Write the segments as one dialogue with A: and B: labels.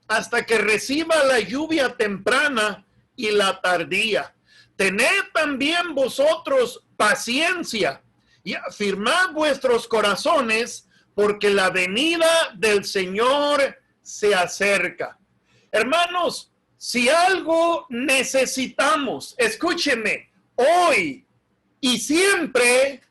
A: hasta que reciba la lluvia temprana y la tardía. Tened también vosotros paciencia y afirmad vuestros corazones, porque la venida del Señor se acerca. Hermanos, si algo necesitamos, escúchenme, hoy y siempre,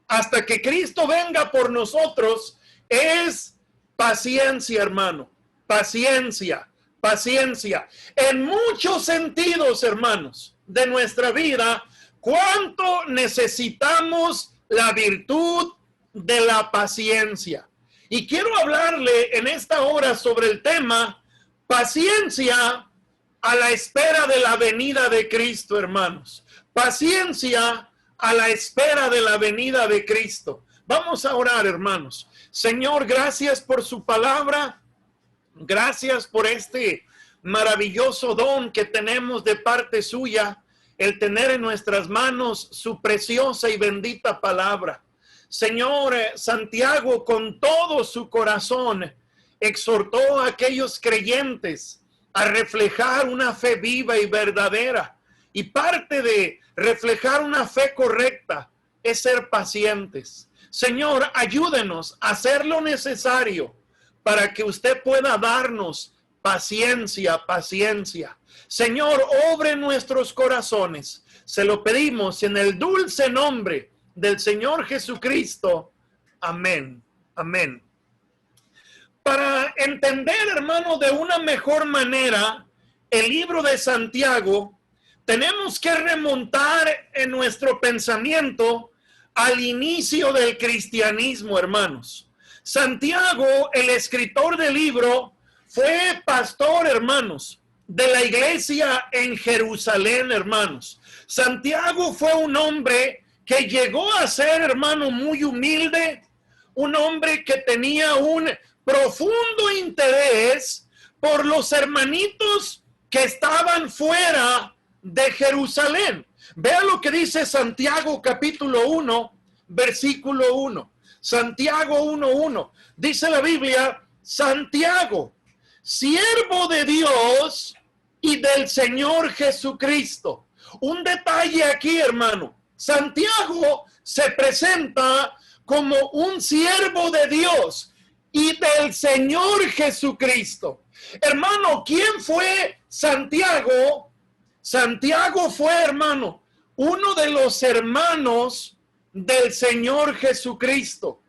A: hasta que Cristo venga por nosotros, es paciencia, hermano. Paciencia, paciencia. En muchos sentidos, hermanos, de nuestra vida, ¿cuánto necesitamos la virtud de la paciencia? Y quiero hablarle en esta hora sobre el tema paciencia a la espera de la venida de Cristo, hermanos. Paciencia a la espera de la venida de Cristo. Vamos a orar, hermanos. Señor, gracias por su palabra. Gracias por este maravilloso don que tenemos de parte suya, el tener en nuestras manos su preciosa y bendita palabra. Señor, Santiago con todo su corazón exhortó a aquellos creyentes a reflejar una fe viva y verdadera. Y parte de reflejar una fe correcta es ser pacientes. Señor, ayúdenos a hacer lo necesario para que usted pueda darnos paciencia, paciencia. Señor, obre en nuestros corazones. Se lo pedimos en el dulce nombre del Señor Jesucristo. Amén. Amén. Para entender, hermano, de una mejor manera el libro de Santiago, tenemos que remontar en nuestro pensamiento al inicio del cristianismo, hermanos. Santiago, el escritor del libro, fue pastor, hermanos, de la iglesia en Jerusalén, hermanos. Santiago fue un hombre que llegó a ser, hermano, muy humilde, un hombre que tenía un profundo interés por los hermanitos que estaban fuera de Jerusalén. Vea lo que dice Santiago capítulo 1, versículo 1. Santiago 1:1. Dice la Biblia: Santiago, siervo de Dios y del Señor Jesucristo. Un detalle aquí, hermano. Santiago se presenta como un siervo de Dios y del Señor Jesucristo. Hermano, ¿quién fue Santiago? Santiago fue, hermano, uno de los hermanos del Señor Jesucristo.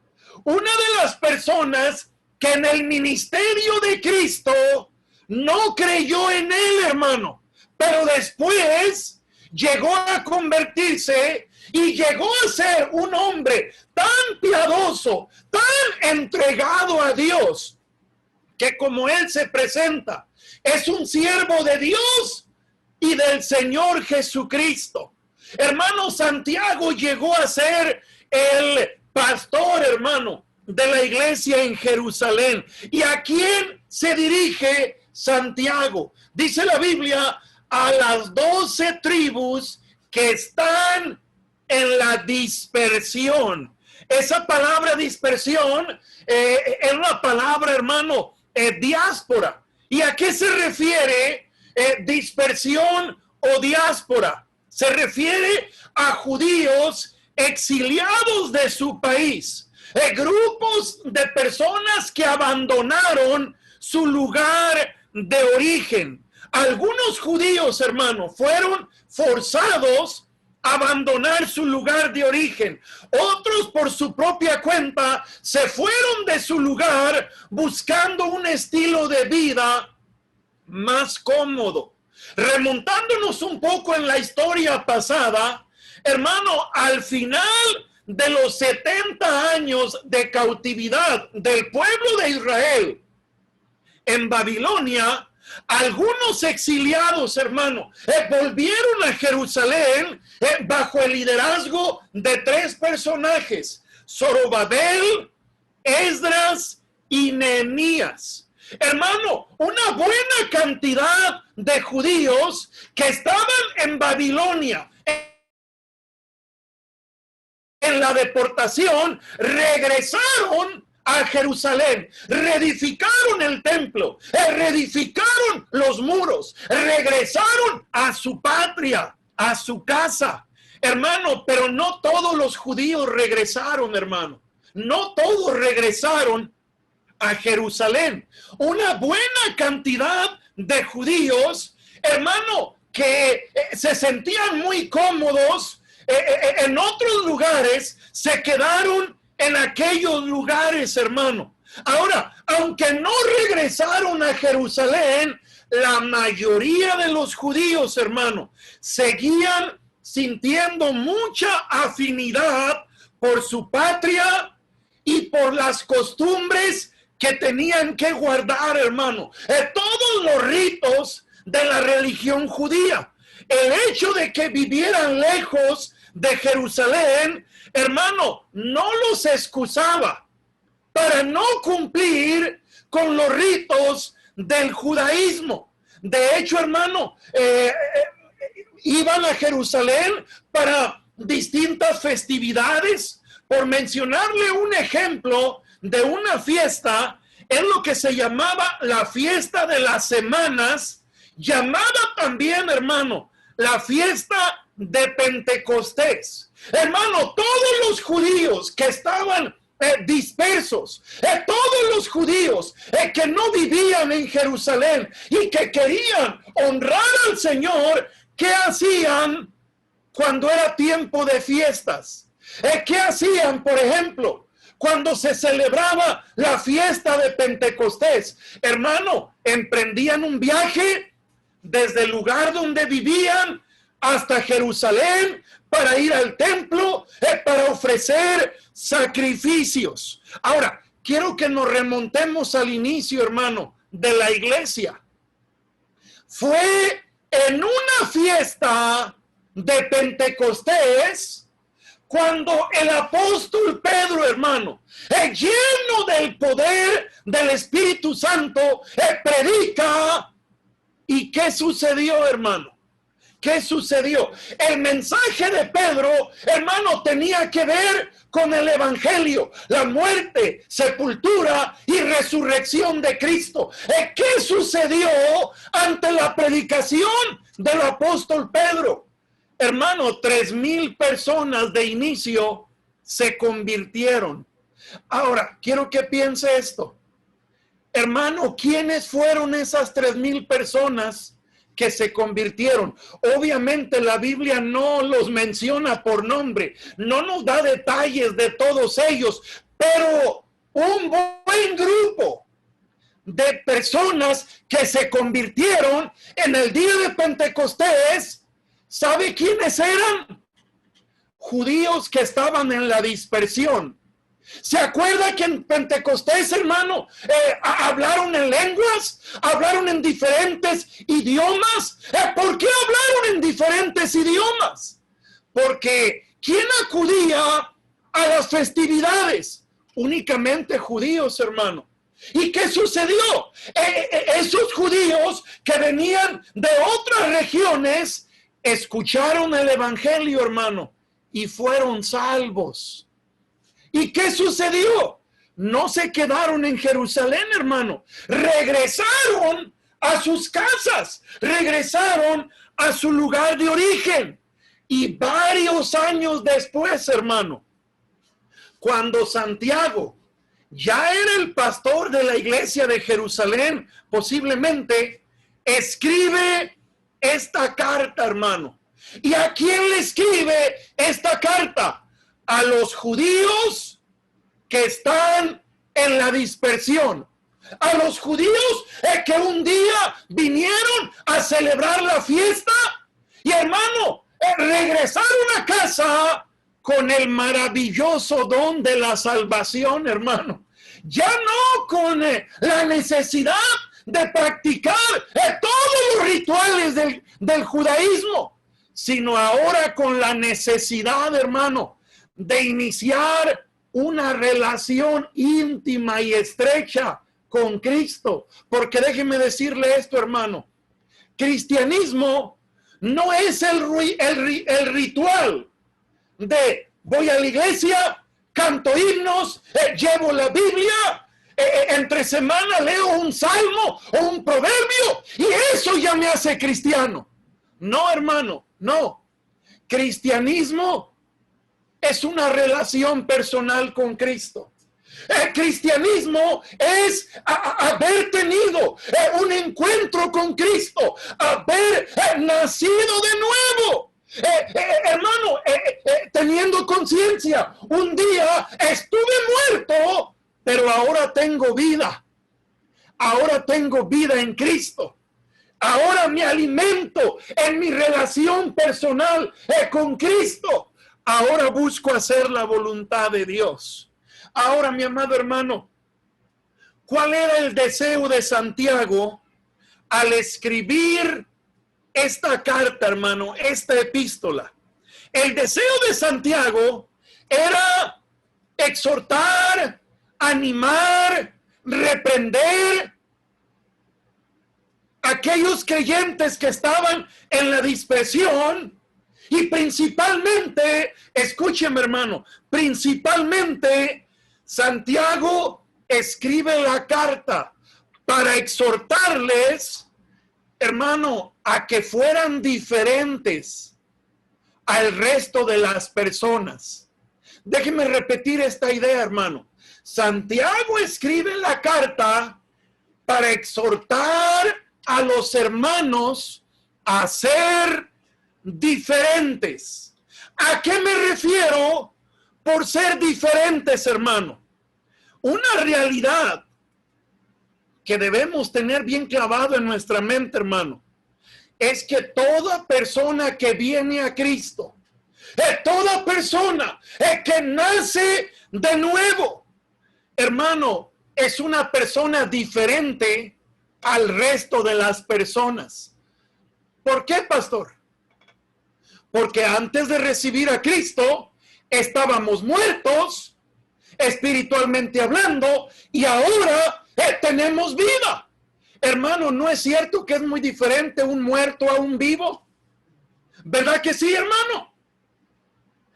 A: Una de las personas que en el ministerio de Cristo no creyó en él, hermano, pero después llegó a convertirse y llegó a ser un hombre tan piadoso, tan entregado a Dios, que como él se presenta, es un siervo de Dios y del Señor Jesucristo. Hermano, Santiago llegó a ser el pastor, hermano, de la iglesia en Jerusalén. ¿Y a quién se dirige Santiago? Dice la Biblia: a las 12 tribus que están en la dispersión. Esa palabra dispersión es una palabra, hermano, diáspora. ¿Y a qué se refiere dispersión o diáspora? Se refiere a judíos exiliados de su país, grupos de personas que abandonaron su lugar de origen. Algunos judíos, hermano, fueron forzados a abandonar su lugar de origen. Otros, por su propia cuenta, se fueron de su lugar buscando un estilo de vida más cómodo. Remontándonos un poco en la historia pasada, hermano, al final de los 70 años de cautividad del pueblo de Israel en Babilonia, algunos exiliados, hermano, volvieron a Jerusalén bajo el liderazgo de 3 personajes: Zorobabel, Esdras y Nehemías. Hermano, una buena cantidad de judíos que estaban en Babilonia en la deportación regresaron a Jerusalén, reedificaron el templo, reedificaron los muros, regresaron a su patria, a su casa. Hermano, pero no todos los judíos regresaron, hermano. No todos regresaron a Jerusalén. Una buena cantidad de judíos, hermano, que se sentían muy cómodos en otros lugares, se quedaron en aquellos lugares, hermano. Ahora, aunque no regresaron a Jerusalén, la mayoría de los judíos, hermano, seguían sintiendo mucha afinidad por su patria y por las costumbres que tenían que guardar, hermano. Todos los ritos de la religión judía. El hecho de que vivieran lejos de Jerusalén, hermano, no los excusaba para no cumplir con los ritos del judaísmo. De hecho, hermano, iban a Jerusalén para distintas festividades. Por mencionarle un ejemplo de una fiesta, es lo que se llamaba la fiesta de las semanas, llamada también, hermano, la fiesta de Pentecostés. Hermano, todos los judíos que estaban dispersos, todos los judíos que no vivían en Jerusalén y que querían honrar al Señor, ¿qué hacían cuando era tiempo de fiestas? ¿Qué hacían, por ejemplo, cuando se celebraba la fiesta de Pentecostés? Hermano, emprendían un viaje desde el lugar donde vivían hasta Jerusalén para ir al templo, para ofrecer sacrificios. Ahora, quiero que nos remontemos al inicio, hermano, de la iglesia. Fue en una fiesta de Pentecostés cuando el apóstol Pedro, hermano, lleno del poder del Espíritu Santo, predica. ¿Y qué sucedió, hermano? ¿Qué sucedió? El mensaje de Pedro, hermano, tenía que ver con el evangelio, la muerte, sepultura y resurrección de Cristo. ¿Qué sucedió ante la predicación del apóstol Pedro? Hermano, 3,000 personas de inicio se convirtieron. Ahora, quiero que piense esto. Hermano, ¿quiénes fueron esas 3,000 personas que se convirtieron? Obviamente la Biblia no los menciona por nombre, no nos da detalles de todos ellos, pero un buen grupo de personas que se convirtieron en el día de Pentecostés, ¿sabe quiénes eran? Judíos que estaban en la dispersión. ¿Se acuerda que en Pentecostés, hermano, hablaron en lenguas? ¿Hablaron en diferentes idiomas? ¿Por qué hablaron en diferentes idiomas? Porque ¿quién acudía a las festividades? Únicamente judíos, hermano. ¿Y qué sucedió? Esos judíos que venían de otras regiones escucharon el evangelio, hermano, y fueron salvos. ¿Y qué sucedió? No se quedaron en Jerusalén, hermano. Regresaron a sus casas, regresaron a su lugar de origen. Y varios años después, hermano, cuando Santiago ya era el pastor de la iglesia de Jerusalén, posiblemente, escribe esta carta, hermano. ¿Y a quién le escribe esta carta? A los judíos que están en la dispersión, a los judíos que un día vinieron a celebrar la fiesta y, hermano, regresaron a casa con el maravilloso don de la salvación, hermano. Ya no con la necesidad de practicar todos los rituales del judaísmo, sino ahora con la necesidad, hermano, de iniciar una relación íntima y estrecha con Cristo. Porque déjeme decirle esto, hermano, cristianismo no es el ritual de voy a la iglesia, canto himnos, llevo la Biblia, entre semana leo un salmo o un proverbio y eso ya me hace cristiano. No, hermano, no. Cristianismo es una relación personal con Cristo. El cristianismo es haber tenido un encuentro con Cristo, haber nacido de nuevo. Hermano, teniendo conciencia, un día estuve muerto, pero ahora tengo vida. Ahora tengo vida en Cristo. Ahora me alimento en mi relación personal con Cristo. Ahora busco hacer la voluntad de Dios. Ahora, mi amado hermano, ¿cuál era el deseo de Santiago al escribir esta carta, hermano, esta epístola? El deseo de Santiago era exhortar, animar, reprender a aquellos creyentes que estaban en la dispersión y principalmente, escúcheme hermano, principalmente Santiago escribe la carta para exhortarles, hermano, a que fueran diferentes al resto de las personas. Déjeme repetir esta idea, hermano. Santiago escribe la carta para exhortar a los hermanos a ser diferentes. ¿A qué me refiero por ser diferentes, hermano? Una realidad que debemos tener bien clavado en nuestra mente, hermano, es que toda persona que viene a Cristo, toda persona que nace de nuevo, hermano, es una persona diferente al resto de las personas. ¿Por qué, pastor? Porque antes de recibir a Cristo, estábamos muertos, espiritualmente hablando, y ahora tenemos vida. Hermano, ¿no es cierto que es muy diferente un muerto a un vivo? ¿Verdad que sí, hermano?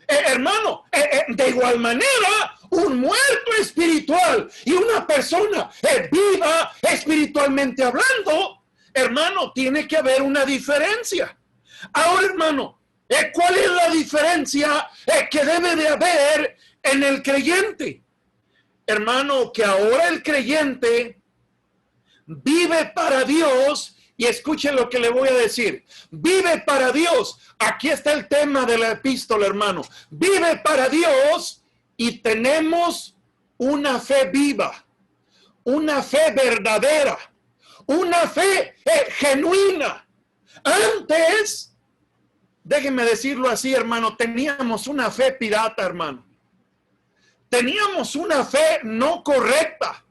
A: Hermano, de igual manera, un muerto espiritual y una persona viva espiritualmente hablando, hermano, tiene que haber una diferencia. Ahora, hermano, ¿cuál es la diferencia que debe de haber en el creyente? Hermano, que ahora el creyente vive para Dios, y escuchen lo que le voy a decir. Vive para Dios. Aquí está el tema de la epístola, hermano. Vive para Dios y tenemos una fe viva, una fe verdadera, una fe genuina. Antes, déjenme decirlo así, hermano, teníamos una fe pirata, hermano. Teníamos una fe no correcta.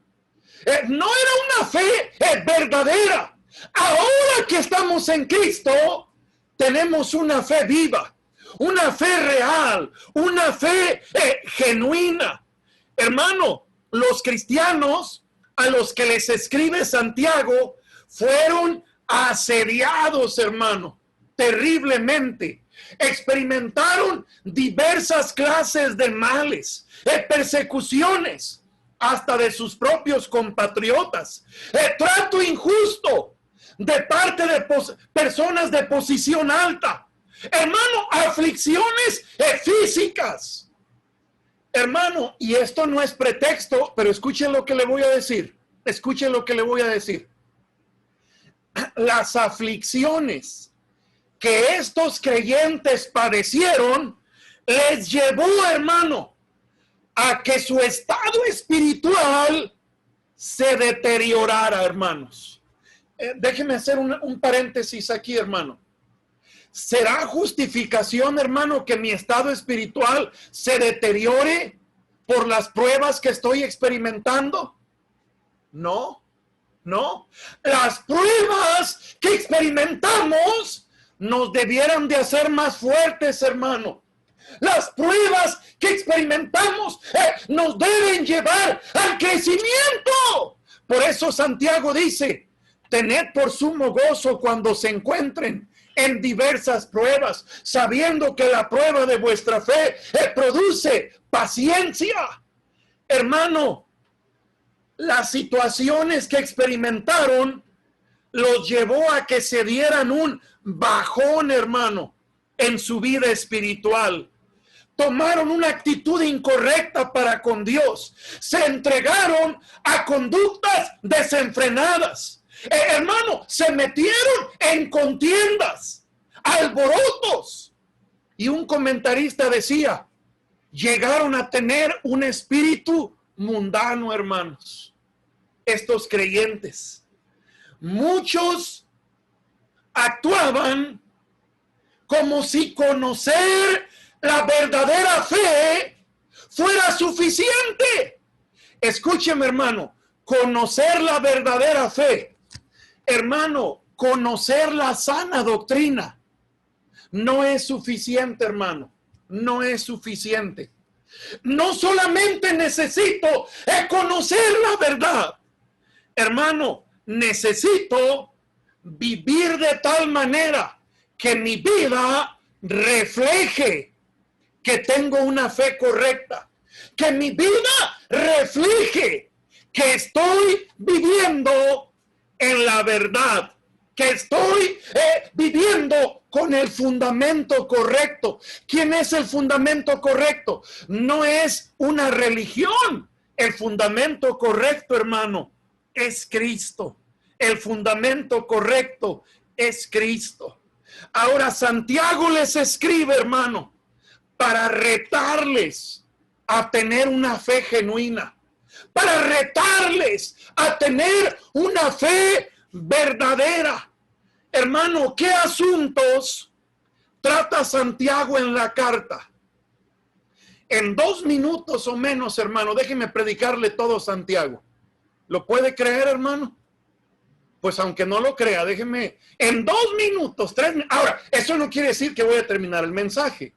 A: No era una fe verdadera. Ahora que estamos en Cristo, tenemos una fe viva, una fe real, una fe genuina. Hermano, los cristianos a los que les escribe Santiago fueron asediados, hermano, terriblemente. Experimentaron diversas clases de males, persecuciones, hasta de sus propios compatriotas, trato injusto de parte de personas de posición alta, hermano, aflicciones físicas. Hermano, y esto no es pretexto, pero escuchen lo que le voy a decir. Escuchen lo que le voy a decir. Las aflicciones que estos creyentes padecieron les llevó, hermano, a que su estado espiritual se deteriorara, hermanos. Déjenme hacer un paréntesis aquí, hermano. ¿Será justificación, hermano, que mi estado espiritual se deteriore por las pruebas que estoy experimentando? No, no. Las pruebas que experimentamos nos debieran de hacer más fuertes, hermano. Las pruebas que experimentamos nos deben llevar al crecimiento. Por eso Santiago dice: tened por sumo gozo cuando se encuentren en diversas pruebas, sabiendo que la prueba de vuestra fe produce paciencia. Hermano, las situaciones que experimentaron los llevó a que se dieran un bajón, hermano, en su vida espiritual. Tomaron una actitud incorrecta para con Dios. Se entregaron a conductas desenfrenadas. Hermano, se metieron en contiendas, alborotos. Y un comentarista decía, llegaron a tener un espíritu mundano, hermanos. Estos creyentes. Muchos actuaban como si conocer la verdadera fe fuera suficiente. Escúcheme, hermano, conocer la verdadera fe, hermano, conocer la sana doctrina no es suficiente, hermano, no es suficiente. No solamente necesito conocer la verdad, hermano, necesito vivir de tal manera que mi vida refleje que tengo una fe correcta, que mi vida refleje que estoy viviendo en la verdad, que estoy viviendo con el fundamento correcto. ¿Quién es el fundamento correcto? No es una religión. El fundamento correcto, hermano, es Cristo. El fundamento correcto es Cristo. Ahora Santiago les escribe, hermano, para retarles a tener una fe genuina, para retarles a tener una fe verdadera. Hermano, ¿qué asuntos trata Santiago en la carta? En 2 minutos o menos, hermano, déjeme predicarle todo Santiago. ¿Lo puede creer, hermano? Pues aunque no lo crea, déjeme, en 2 minutos, 3 minutos. Ahora, eso no quiere decir que voy a terminar el mensaje,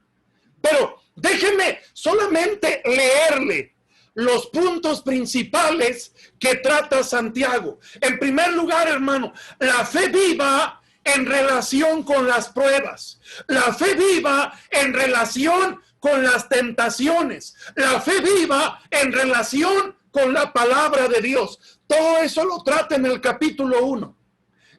A: pero déjeme solamente leerle los puntos principales que trata Santiago. En primer lugar, hermano, la fe viva en relación con las pruebas, la fe viva en relación con las tentaciones, la fe viva en relación con la palabra de Dios. Todo eso lo trata en el capítulo 1.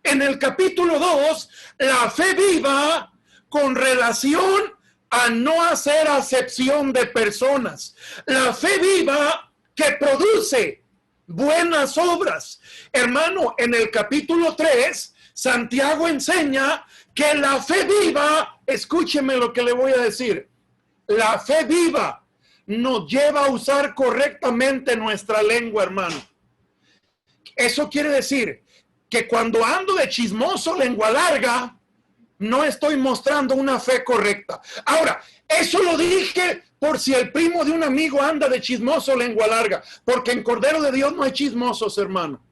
A: En el capítulo 2, la fe viva con relación a no hacer acepción de personas. La fe viva que produce buenas obras. Hermano, en el capítulo 3, Santiago enseña que la fe viva, escúcheme lo que le voy a decir, la fe viva nos lleva a usar correctamente nuestra lengua, hermano. Eso quiere decir que cuando ando de chismoso, lengua larga, no estoy mostrando una fe correcta. Ahora, eso lo dije por si el primo de un amigo anda de chismoso, lengua larga, porque en Cordero de Dios no hay chismosos, hermano.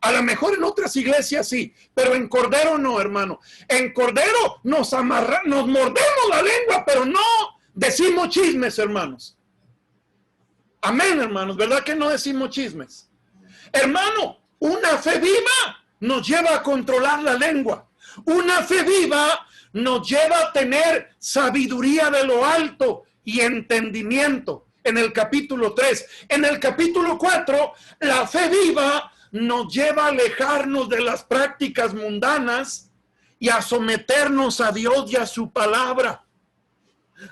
A: A lo mejor en otras iglesias sí, pero en Cordero no, hermano. En Cordero nos mordemos la lengua, pero no decimos chismes, hermanos. Amén, hermanos, ¿verdad que no decimos chismes? Hermano, una fe viva nos lleva a controlar la lengua. Una fe viva nos lleva a tener sabiduría de lo alto y entendimiento. En el capítulo 3. En el capítulo 4, la fe viva nos lleva a alejarnos de las prácticas mundanas y a someternos a Dios y a su palabra,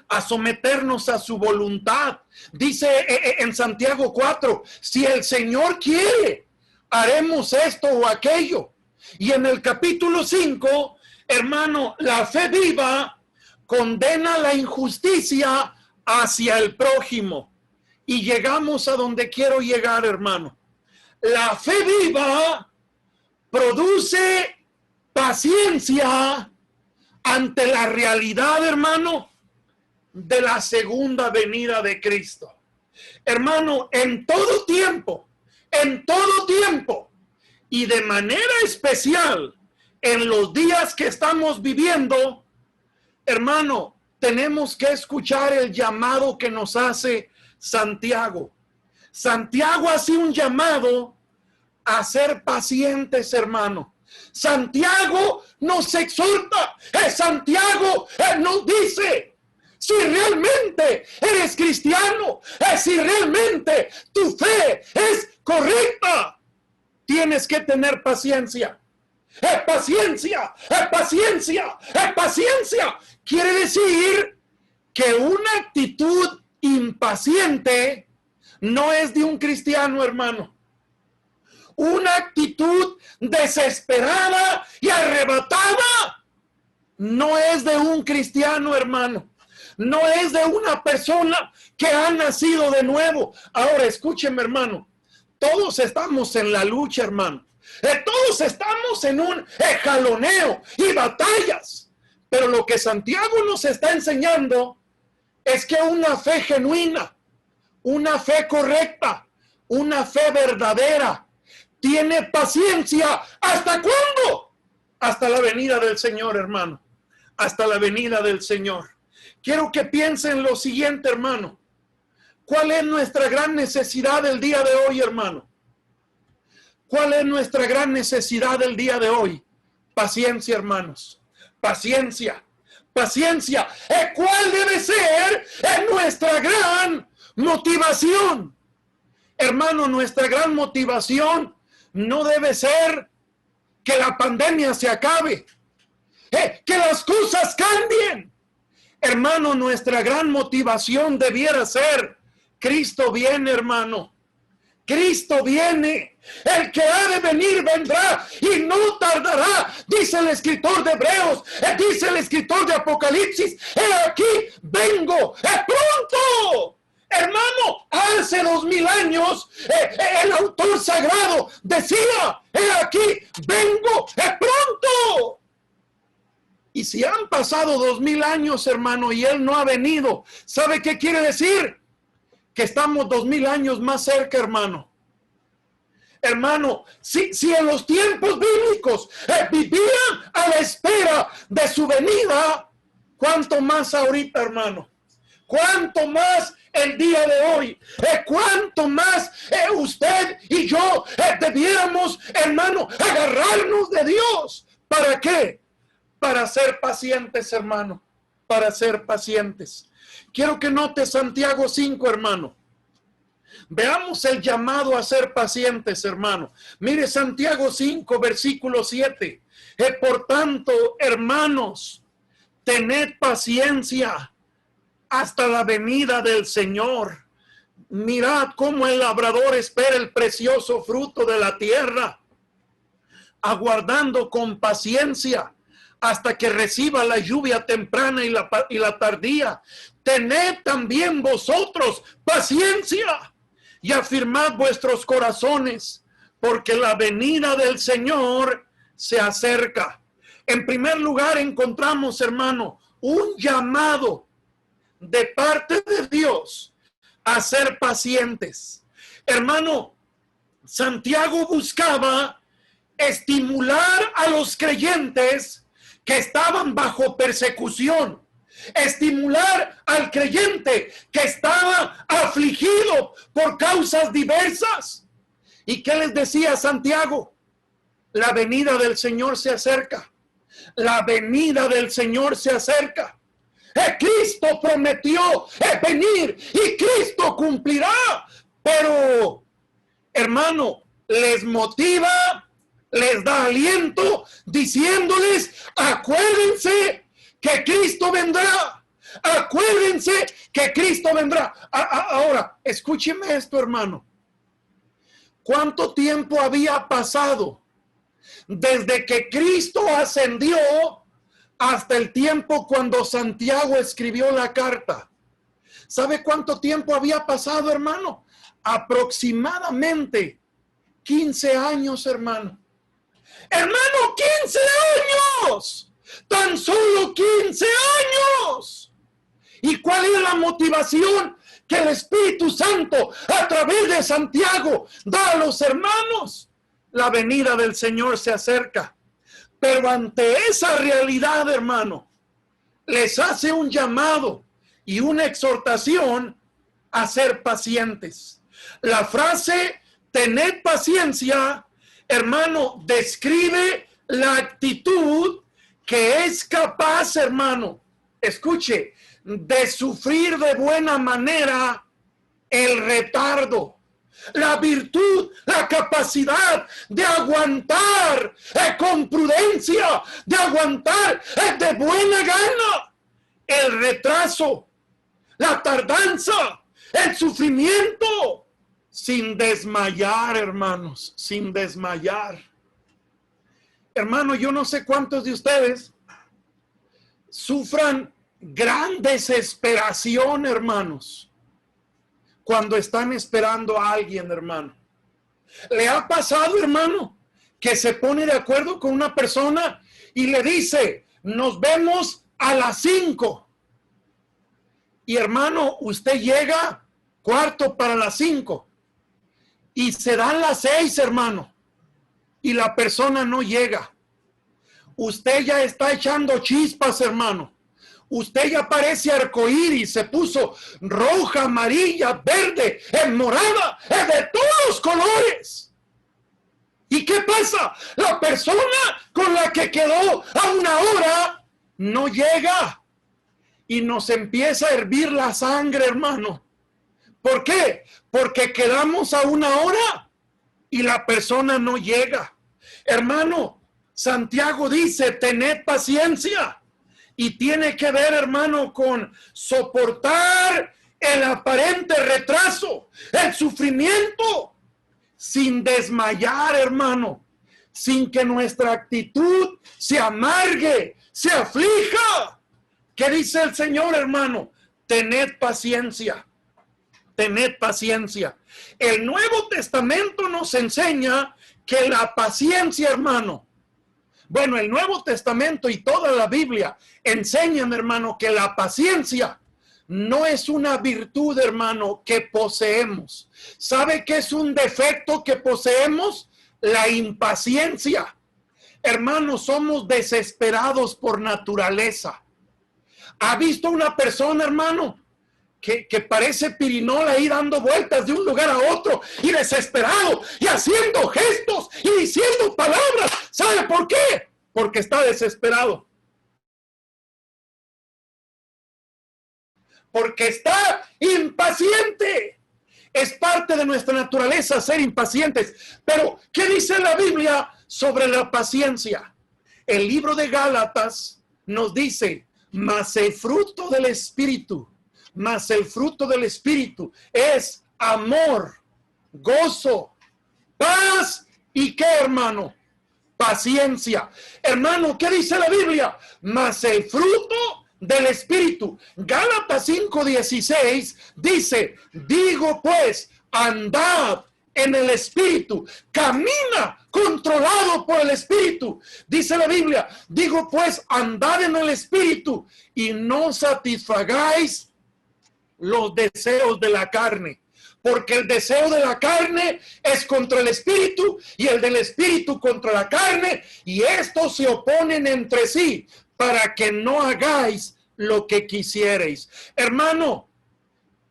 A: a someternos a su voluntad. Dice en Santiago 4, si el Señor quiere, haremos esto o aquello. Y en el capítulo 5, hermano, la fe viva condena la injusticia hacia el prójimo. Y llegamos a donde quiero llegar, hermano. La fe viva produce paciencia ante la realidad, hermano, de la segunda venida de Cristo. Hermano, en todo tiempo, y de manera especial en los días que estamos viviendo, hermano, tenemos que escuchar el llamado que nos hace Santiago. Santiago hace un llamado a ser pacientes, hermano. Santiago nos exhorta, Santiago nos dice, si realmente eres cristiano, si realmente tu fe es correcta, tienes que tener paciencia. Paciencia, paciencia, paciencia. Quiere decir que una actitud impaciente no es de un cristiano, hermano. Una actitud desesperada y arrebatada no es de un cristiano, hermano. No es de una persona que ha nacido de nuevo. Ahora, escúcheme, hermano. Todos estamos en la lucha, hermano. Todos estamos en un jaloneo y batallas. Pero lo que Santiago nos está enseñando es que una fe genuina, una fe correcta, una fe verdadera, tiene paciencia. ¿Hasta cuándo? Hasta la venida del Señor, hermano. Hasta la venida del Señor. Quiero que piensen lo siguiente, hermano. ¿Cuál es nuestra gran necesidad del día de hoy, hermano? ¿Cuál es nuestra gran necesidad del día de hoy? Paciencia, hermanos. Paciencia. Paciencia. ¿Cuál debe ser nuestra gran motivación? Hermano, nuestra gran motivación no debe ser que la pandemia se acabe, que las cosas cambien. Hermano, nuestra gran motivación debiera ser: Cristo viene, hermano. Cristo viene. El que ha de venir vendrá y no tardará, dice el escritor de Hebreos, dice el escritor de Apocalipsis. He aquí, vengo, pronto. Hermano, hace 2000 años el autor sagrado decía: he aquí, vengo, pronto. Y si han pasado 2000 años, hermano, y él no ha venido, ¿sabe qué quiere decir? Que estamos 2000 años más cerca, hermano. Hermano, si en los tiempos bíblicos vivían a la espera de su venida, ¿cuánto más ahorita, hermano? ¿Cuánto más el día de hoy? ¿Cuánto más usted y yo debiéramos, hermano, agarrarnos de Dios? ¿Para qué? Para ser pacientes, hermano. Para ser pacientes. Quiero que note Santiago 5, hermano. Veamos el llamado a ser pacientes, hermano. Mire Santiago 5, versículo 7. Por tanto, hermanos, tened paciencia hasta la venida del Señor. Mirad cómo el labrador espera el precioso fruto de la tierra, aguardando con paciencia hasta que reciba la lluvia temprana y la tardía. Tened también vosotros paciencia y afirmad vuestros corazones, porque la venida del Señor se acerca. En primer lugar encontramos, hermano, un llamado de parte de Dios a ser pacientes. Hermano, Santiago buscaba estimular a los creyentes que estaban bajo persecución, estimular al creyente que estaba afligido por causas diversas. ¿Y qué les decía Santiago? La venida del Señor se acerca. La venida del Señor se acerca. Cristo prometió venir y Cristo cumplirá. Pero, hermano, les motiva, les da aliento, diciéndoles: acuérdense que Cristo vendrá. Acuérdense que Cristo vendrá. Ahora, escúcheme esto, hermano. ¿Cuánto tiempo había pasado desde que Cristo ascendió hasta el tiempo cuando Santiago escribió la carta? ¿Sabe cuánto tiempo había pasado, hermano? Aproximadamente 15 años, hermano. Hermano, 15 años. Tan solo 15 años. ¿Y cuál es la motivación que el Espíritu Santo a través de Santiago da a los hermanos? La venida del Señor se acerca. Pero ante esa realidad, hermano, les hace un llamado y una exhortación a ser pacientes. La frase "tened paciencia", hermano, describe la actitud que es capaz, hermano, escuche, de sufrir de buena manera el retardo. La virtud, la capacidad de aguantar con prudencia, de aguantar de buena gana el retraso, la tardanza, el sufrimiento, sin desmayar, hermanos, sin desmayar. Hermano, yo no sé cuántos de ustedes sufran gran desesperación, hermanos, cuando están esperando a alguien, hermano. ¿Le ha pasado, hermano, que se pone de acuerdo con una persona y le dice, nos vemos a las 5? Y hermano, usted llega 5:15 y se dan las 6, hermano, y la persona no llega. Usted ya está echando chispas, hermano. Usted ya parece arcoíris, se puso roja, amarilla, verde, morada, de todos los colores. ¿Y qué pasa? La persona con la que quedó a una hora no llega y nos empieza a hervir la sangre, hermano. ¿Por qué? Porque quedamos a una hora y la persona no llega. Hermano, Santiago dice, tened paciencia. Y tiene que ver, hermano, con soportar el aparente retraso, el sufrimiento, sin desmayar, hermano, sin que nuestra actitud se amargue, se aflija. ¿Qué dice el Señor, hermano? Tened paciencia, tened paciencia. El Nuevo Testamento nos enseña que la paciencia, hermano, bueno, el Nuevo Testamento y toda la Biblia enseñan, hermano, que la paciencia no es una virtud, hermano, que poseemos. ¿Sabe qué es un defecto que poseemos? La impaciencia. Hermano, somos desesperados por naturaleza. ¿Ha visto una persona, hermano, que parece pirinola ahí dando vueltas de un lugar a otro y desesperado y haciendo gestos y diciendo palabras? ¿Sabe por qué? Porque está desesperado. Porque está impaciente. Es parte de nuestra naturaleza ser impacientes. Pero, ¿qué dice la Biblia sobre la paciencia? El libro de Gálatas nos dice, mas el fruto del Espíritu, es amor, gozo, paz y ¿qué, hermano? Paciencia. Hermano, ¿qué dice la Biblia? Mas el fruto del Espíritu. Gálatas 5:16 dice, digo pues, andad en el Espíritu, camina controlado por el Espíritu. Dice la Biblia, digo pues, andad en el Espíritu y no satisfagáis los deseos de la carne. Porque el deseo de la carne es contra el Espíritu y el del Espíritu contra la carne, y estos se oponen entre sí para que no hagáis lo que quisierais. Hermano,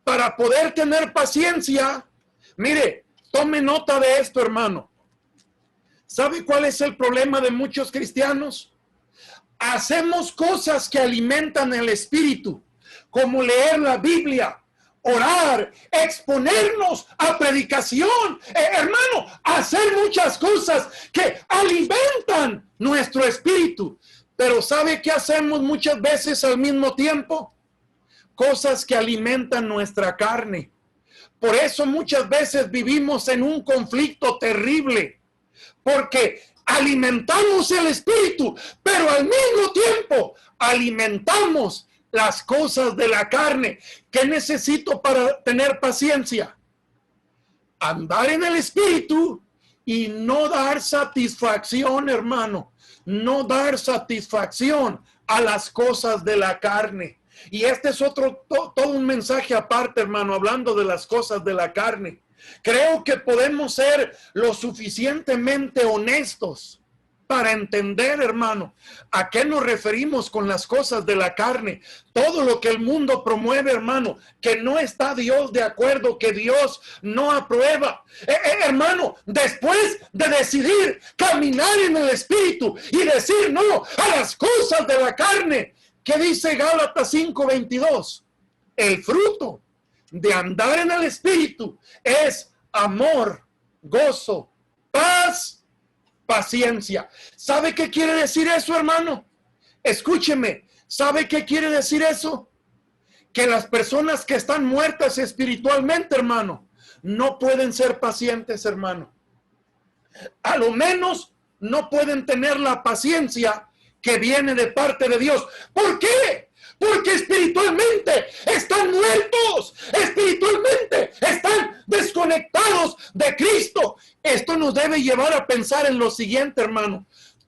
A: para poder tener paciencia, mire, tome nota de esto, hermano. ¿Sabe cuál es el problema de muchos cristianos? Hacemos cosas que alimentan el Espíritu, como leer la Biblia, orar, exponernos a predicación, hermano, hacer muchas cosas que alimentan nuestro espíritu. Pero ¿sabe qué hacemos muchas veces al mismo tiempo? Cosas que alimentan nuestra carne. Por eso muchas veces vivimos en un conflicto terrible, porque alimentamos el espíritu, pero al mismo tiempo alimentamos las cosas de la carne. ¿Qué necesito para tener paciencia? Andar en el Espíritu y no dar satisfacción, hermano. No dar satisfacción a las cosas de la carne. Y este es todo un mensaje aparte, hermano, hablando de las cosas de la carne. Creo que podemos ser lo suficientemente honestos para entender, hermano, a qué nos referimos con las cosas de la carne. Todo lo que el mundo promueve, hermano, que no está Dios de acuerdo, que Dios no aprueba. Hermano, después de decidir caminar en el Espíritu y decir no a las cosas de la carne, ¿qué dice Gálatas 5:22? El fruto de andar en el Espíritu es amor, gozo, paz, paciencia. ¿Sabe qué quiere decir eso, hermano? Escúcheme, ¿sabe qué quiere decir eso? Que las personas que están muertas espiritualmente, hermano, no pueden ser pacientes, hermano. A lo menos no pueden tener la paciencia que viene de parte de Dios. ¿Por qué? Porque espiritualmente están muertos, espiritualmente están desconectados de Cristo. Esto nos debe llevar a pensar en lo siguiente, hermano.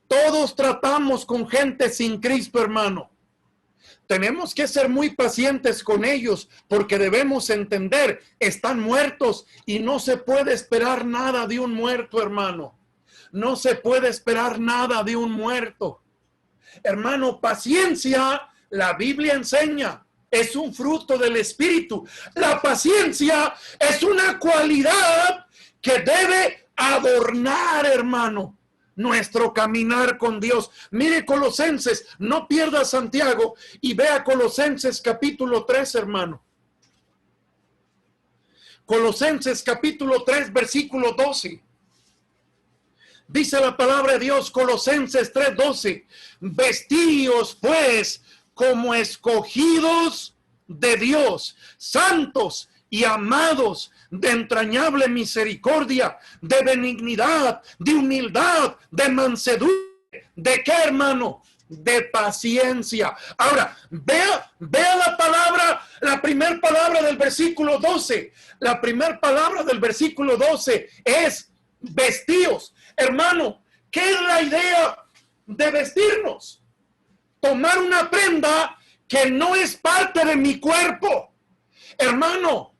A: Todos tratamos con gente sin Cristo, hermano. Tenemos que ser muy pacientes con ellos porque debemos entender, están muertos y no se puede esperar nada de un muerto, hermano. No se puede esperar nada de un muerto. Hermano, paciencia, la Biblia enseña, es un fruto del Espíritu. La paciencia es una cualidad que debe adornar, hermano, nuestro caminar con Dios. Mire Colosenses, no pierda Santiago y vea Colosenses capítulo 3, hermano. Colosenses capítulo 3, versículo 12. Dice la palabra de Dios, Colosenses 3:12, vestíos pues como escogidos de Dios, santos y amados, de entrañable misericordia, de benignidad, de humildad, de mansedumbre. ¿De qué, hermano? De paciencia. Ahora, vea la palabra, la primera palabra del versículo 12. La primera palabra del versículo 12 es vestíos. Hermano, ¿qué es la idea de vestirnos? Tomar una prenda que no es parte de mi cuerpo. Hermano,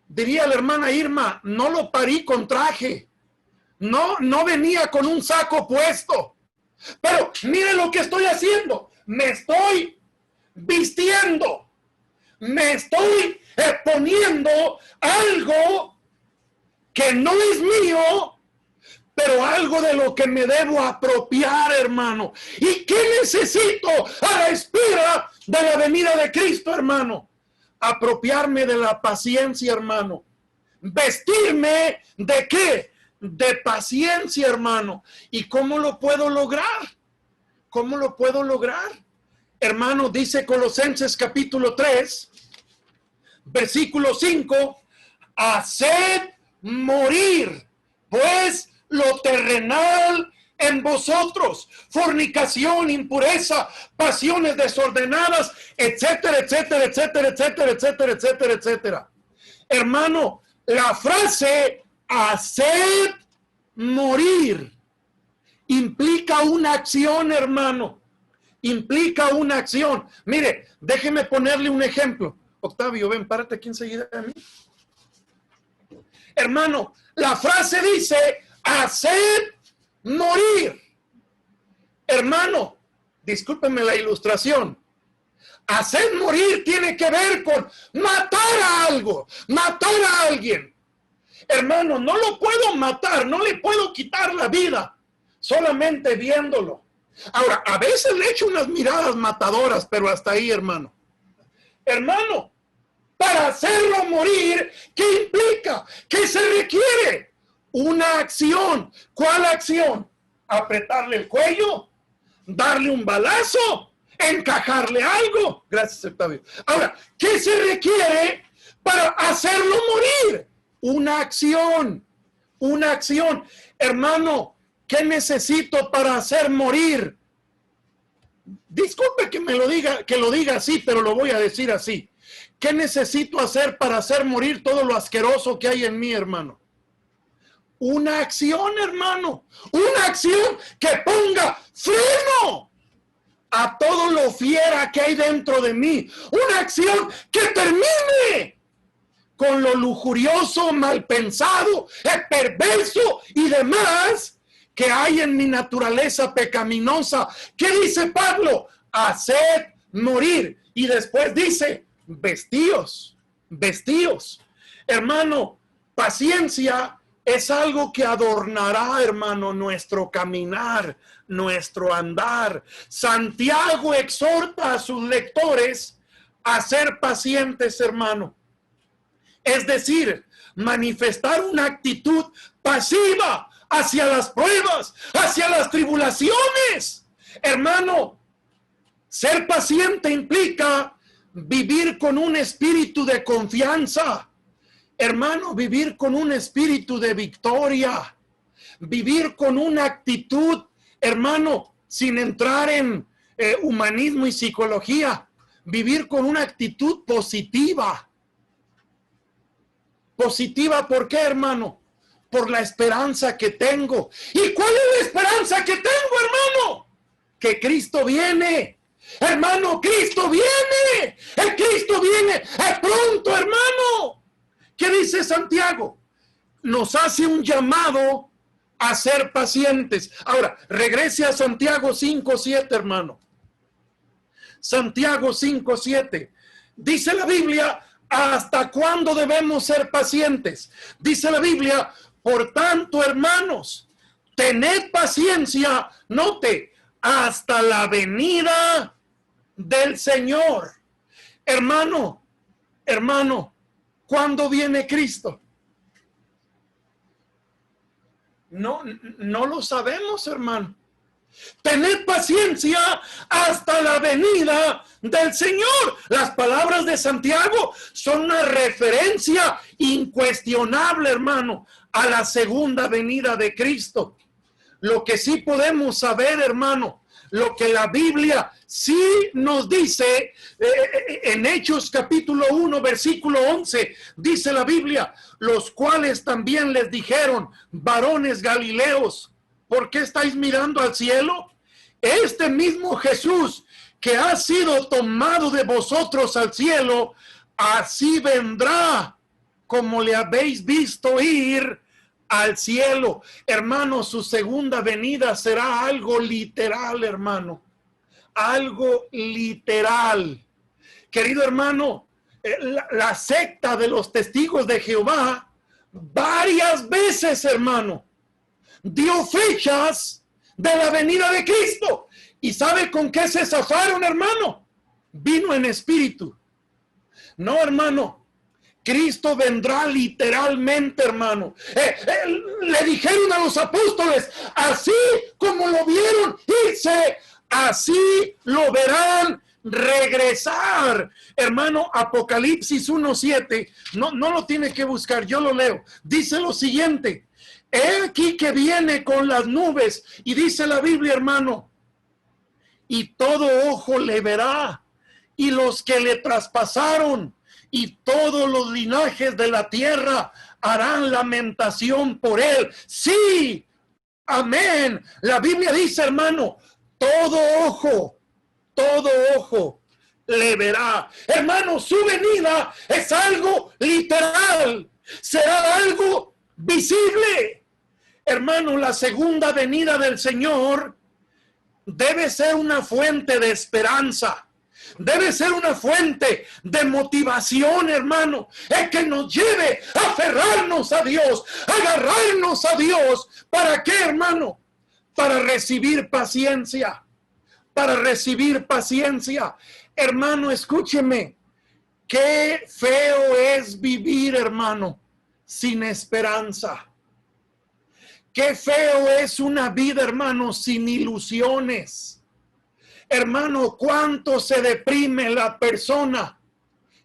A: diría la hermana Irma, no lo parí con traje. No venía con un saco puesto. Pero mire lo que estoy haciendo. Me estoy vistiendo. Me estoy poniendo algo que no es mío, pero algo de lo que me debo apropiar, hermano. ¿Y qué necesito a la espera de la venida de Cristo, hermano? Apropiarme de la paciencia, hermano. ¿Vestirme de qué? De paciencia, hermano. ¿Y cómo lo puedo lograr? ¿Cómo lo puedo lograr? Hermano, dice Colosenses capítulo 3, versículo 5, haced morir, pues, lo terrenal en vosotros, fornicación, impureza, pasiones desordenadas, etcétera, etcétera, etcétera, etcétera, etcétera, etcétera, etcétera. Hermano, la frase haced morir implica una acción, hermano. Implica una acción. Mire, déjeme ponerle un ejemplo. Octavio, ven, párate aquí enseguida de mí. Hermano, la frase dice haced morir. Hermano, discúlpeme la ilustración. Hacer morir tiene que ver con matar a algo, matar a alguien. Hermano, no lo puedo matar, no le puedo quitar la vida, solamente viéndolo. Ahora, a veces le echo unas miradas matadoras, pero hasta ahí, hermano. Hermano, para hacerlo morir, ¿qué implica? ¿Qué se requiere? Una acción. ¿Cuál acción? Apretarle el cuello, darle un balazo, encajarle algo. Gracias, Octavio. Ahora, ¿qué se requiere para hacerlo morir? Una acción. Una acción. Hermano, ¿qué necesito para hacer morir? Disculpe que lo diga así, pero lo voy a decir así. ¿Qué necesito hacer para hacer morir todo lo asqueroso que hay en mí, hermano? Una acción, hermano. Una acción que ponga freno a todo lo fiera que hay dentro de mí. Una acción que termine con lo lujurioso, mal pensado, perverso y demás que hay en mi naturaleza pecaminosa. ¿Qué dice Pablo? Haced morir. Y después dice, vestíos, vestíos. Hermano, paciencia es algo que adornará, hermano, nuestro caminar, nuestro andar. Santiago exhorta a sus lectores a ser pacientes, hermano. Es decir, manifestar una actitud pasiva hacia las pruebas, hacia las tribulaciones. Hermano, ser paciente implica vivir con un espíritu de confianza. Hermano, vivir con un espíritu de victoria. Vivir con una actitud, hermano, sin entrar en humanismo y psicología. Vivir con una actitud positiva. Positiva, ¿por qué, hermano? Por la esperanza que tengo. ¿Y cuál es la esperanza que tengo, hermano? Que Cristo viene. Hermano, Cristo viene. El Cristo viene. Es pronto, hermano. ¿Qué dice Santiago? Nos hace un llamado a ser pacientes. Ahora, regrese a Santiago 5:7, hermano. Santiago 5:7. Dice la Biblia, ¿hasta cuándo debemos ser pacientes? Dice la Biblia, por tanto, hermanos, tened paciencia, note, hasta la venida del Señor. Hermano, ¿cuándo viene Cristo? No lo sabemos, hermano. Tened paciencia hasta la venida del Señor. Las palabras de Santiago son una referencia incuestionable, hermano, a la segunda venida de Cristo. Lo que sí podemos saber, hermano, lo que la Biblia sí nos dice, en Hechos capítulo 1, versículo 11, dice la Biblia, los cuales también les dijeron, varones galileos, ¿por qué estáis mirando al cielo? Este mismo Jesús que ha sido tomado de vosotros al cielo, así vendrá como le habéis visto ir al cielo. Hermano, su segunda venida será algo literal, hermano. Algo literal. Querido hermano, la secta de los testigos de Jehová, varias veces, hermano, dio fechas de la venida de Cristo. ¿Y sabe con qué se zafaron, hermano? Vino en espíritu. No, hermano. Cristo vendrá literalmente, hermano. Le dijeron a los apóstoles, así como lo vieron irse, así lo verán regresar. Hermano, Apocalipsis 1:7, no lo tiene que buscar, yo lo leo. Dice lo siguiente, he aquí que viene con las nubes, y dice la Biblia, hermano, y todo ojo le verá, y los que le traspasaron, y todos los linajes de la tierra harán lamentación por él. Sí, amén. La Biblia dice, hermano, todo ojo le verá. Hermano, su venida es algo literal, será algo visible. Hermano, la segunda venida del Señor debe ser una fuente de esperanza. Debe ser una fuente de motivación, hermano, es que nos lleve a aferrarnos a Dios, a agarrarnos a Dios. ¿Para qué, hermano? Para recibir paciencia, para recibir paciencia. Hermano, escúcheme, qué feo es vivir, hermano, sin esperanza. Qué feo es una vida, hermano, sin ilusiones. Hermano, cuánto se deprime la persona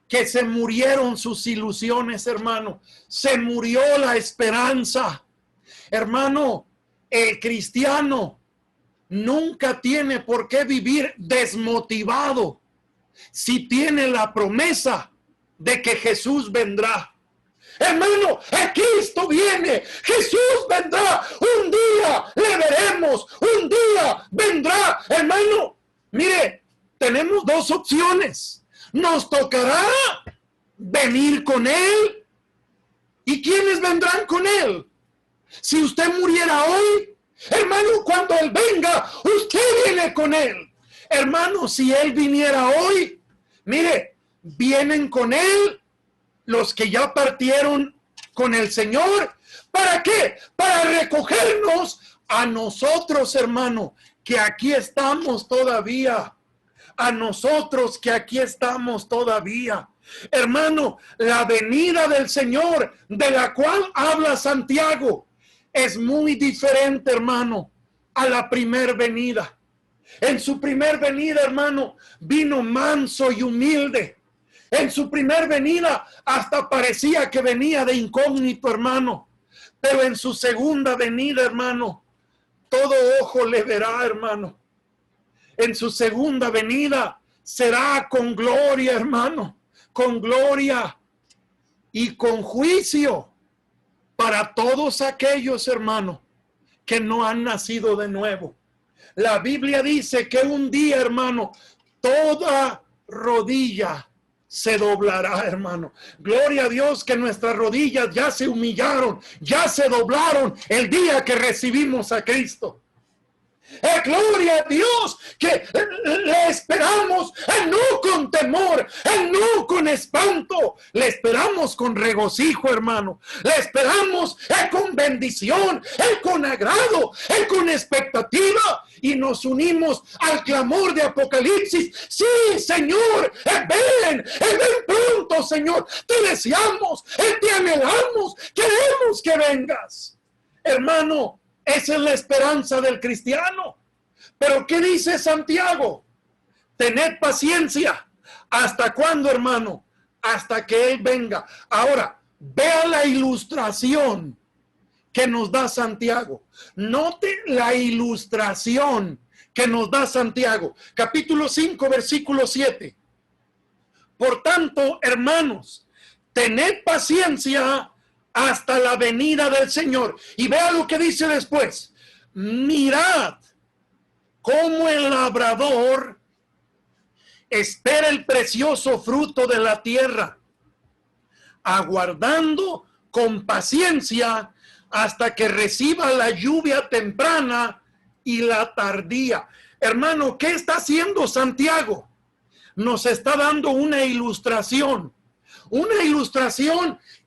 A: que se murieron sus ilusiones, hermano. Se murió la esperanza. Hermano, el cristiano nunca tiene por qué vivir desmotivado si tiene la promesa de que Jesús vendrá. Hermano, Cristo viene, Jesús vendrá, un día le veremos, un día vendrá, hermano. Mire, tenemos dos opciones. Nos tocará venir con Él. ¿Y quiénes vendrán con Él? Si usted muriera hoy, Hermano, cuando Él venga, usted viene con Él. Hermano, si Él viniera hoy, mire, vienen con Él los que ya partieron con el Señor. ¿Para qué? Para recogernos a nosotros, hermano, que aquí estamos todavía. A nosotros que aquí estamos todavía. Hermano, la venida del Señor, de la cual habla Santiago, es muy diferente, hermano, a la primer venida. En su primer venida, hermano, vino manso y humilde. En su primer venida hasta parecía que venía de incógnito, hermano. Pero en su segunda venida, hermano, todo ojo le verá, hermano. En su segunda venida será con gloria, hermano, con gloria y con juicio para todos aquellos, hermano, que no han nacido de nuevo. La Biblia dice que un día, hermano, toda rodilla se doblará, hermano. Gloria a Dios que nuestras rodillas ya se humillaron, ya se doblaron el día que recibimos a Cristo. Gloria a Dios que le esperamos, no con temor, no con espanto, le esperamos con regocijo, hermano, le esperamos con bendición, con agrado, con expectativa, y nos unimos al clamor de Apocalipsis. Sí, Señor, ven pronto, Señor, te deseamos, te anhelamos, queremos que vengas, hermano. Esa es la esperanza del cristiano. Pero ¿qué dice Santiago? Tened paciencia. ¿Hasta cuándo, hermano? Hasta que Él venga. Ahora, vea la ilustración que nos da Santiago. Note la ilustración que nos da Santiago. Capítulo 5, versículo 7. Por tanto, hermanos, tened paciencia hasta la venida del Señor. Y vea lo que dice después. Mirad cómo el labrador espera el precioso fruto de la tierra, aguardando con paciencia hasta que reciba la lluvia temprana y la tardía. Hermano, ¿qué está haciendo Santiago? Nos está dando una ilustración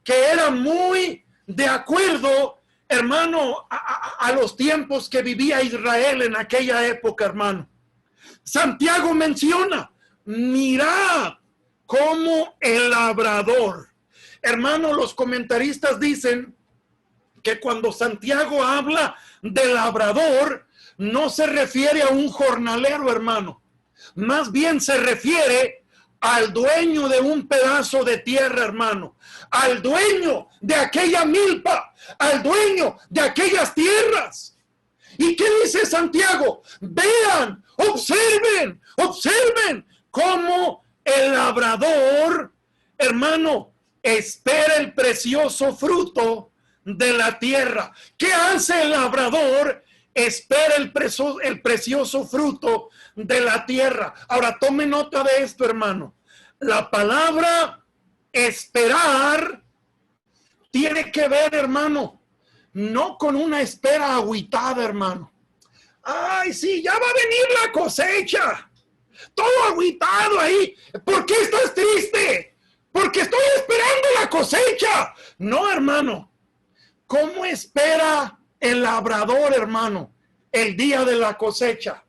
A: que era muy de acuerdo, hermano, a los tiempos que vivía Israel en aquella época, hermano. Santiago menciona, mirad cómo el labrador. Hermano, los comentaristas dicen que cuando Santiago habla de labrador, no se refiere a un jornalero, hermano. Más bien se refiere al dueño de un pedazo de tierra, hermano, al dueño de aquella milpa, al dueño de aquellas tierras. ¿Y qué dice Santiago? Vean, observen cómo el labrador, hermano, espera el precioso fruto de la tierra. ¿Qué hace el labrador? Espera el precioso fruto de la tierra. Ahora, tome nota de esto, hermano. La palabra esperar tiene que ver, hermano, no con una espera agüitada, hermano. Ay, sí, ya va a venir la cosecha. Todo agüitado ahí. ¿Por qué estás triste? Porque estoy esperando la cosecha. No, hermano. ¿Cómo espera el labrador, hermano, el día de la cosecha?